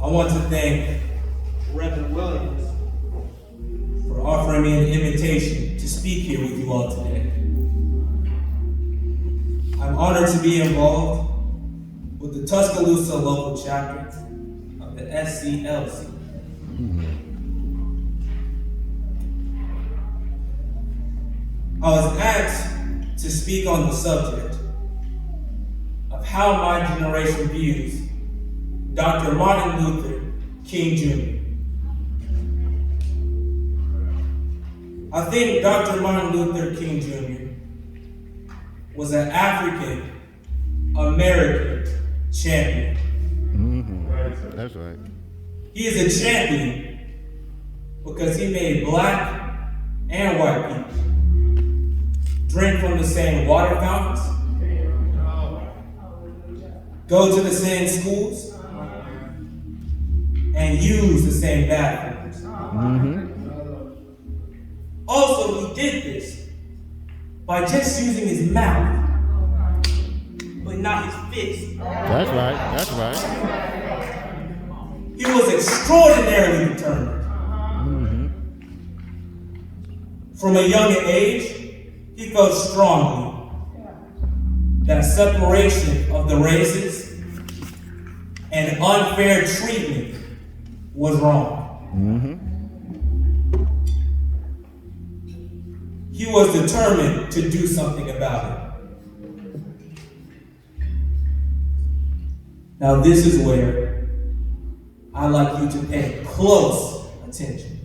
want to thank Reverend Williams for offering me an invitation to speak here with you all today. I'm honored to be involved with the Tuscaloosa local chapter of the SCLC. I was asked to speak on the subject of how my generation views Dr. Martin Luther King Jr. I think Dr. Martin Luther King Jr. was an African American champion. That's right. He is a champion because he made black and white people drink from the same water fountains, go to the same schools, and use the same bathrooms. Also, he did this by just using his mouth, but not his fist. That's right. That's right. He was extraordinarily determined. From a young age, he felt strongly that separation of the races and unfair treatment was wrong. He was determined to do something about it. Now this is where I'd like you to pay close attention.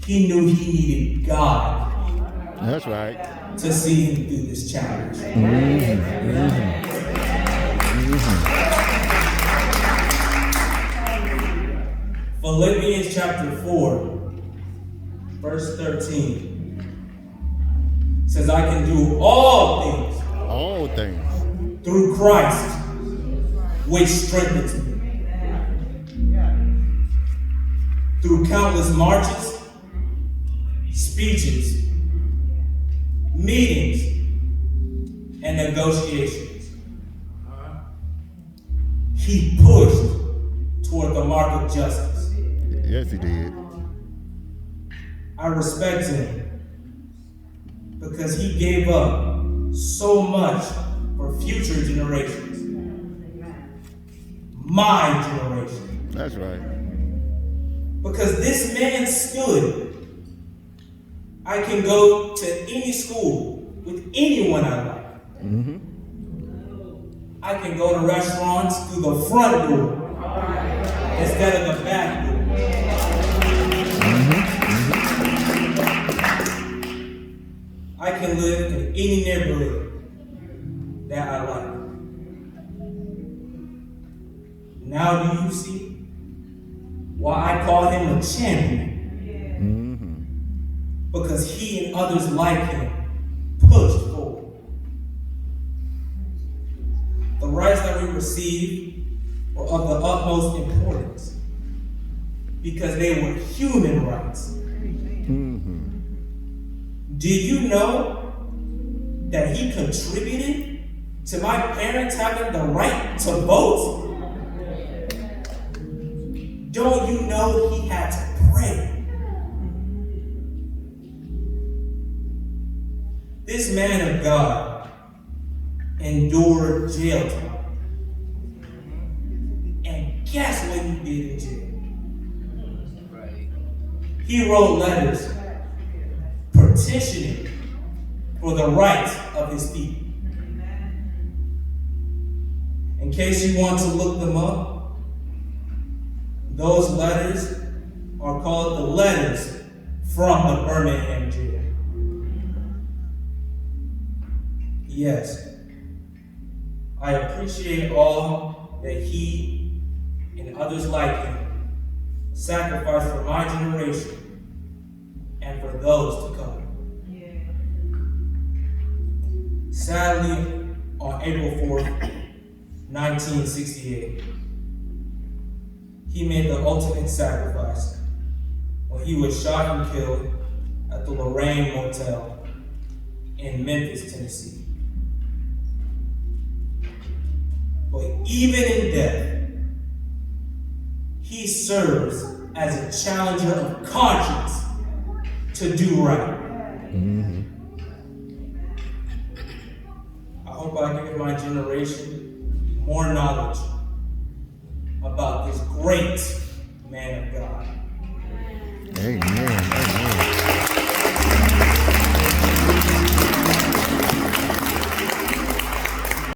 He knew he needed God. That's right. To see him through this challenge. Philippians chapter 4, verse 13 says, I can do all things. All things. Through Christ, which strengthens me. Through countless marches, speeches, meetings, and negotiations, he pushed toward the mark of justice. Yes, he did. I respect him because he gave up so much for future generations. My generation. That's right. Because this man stood. I can go to any school with anyone I like. I can go to restaurants through the front door instead of the back door. I can live in any neighborhood that I like. Now do you see why I call him a champion? Because he and others like him pushed forward. The rights that we received were of the utmost importance because they were human rights. Do you know that he contributed to my parents having the right to vote? Don't you know he had to pray? This man of God endured jail time. And guess what he did in jail? He wrote letters petitioning for the rights of his people. In case you want to look them up, those letters are called the letters from the Birmingham jail. Yes, I appreciate all that he and others like him sacrificed for my generation and for those to come. Sadly, on April 4th, 1968, he made the ultimate sacrifice when he was shot and killed at the Lorraine Motel in Memphis, Tennessee. But even in death, serves as a challenger of conscience to do right. I hope I give my generation more knowledge about this great man of God. Amen.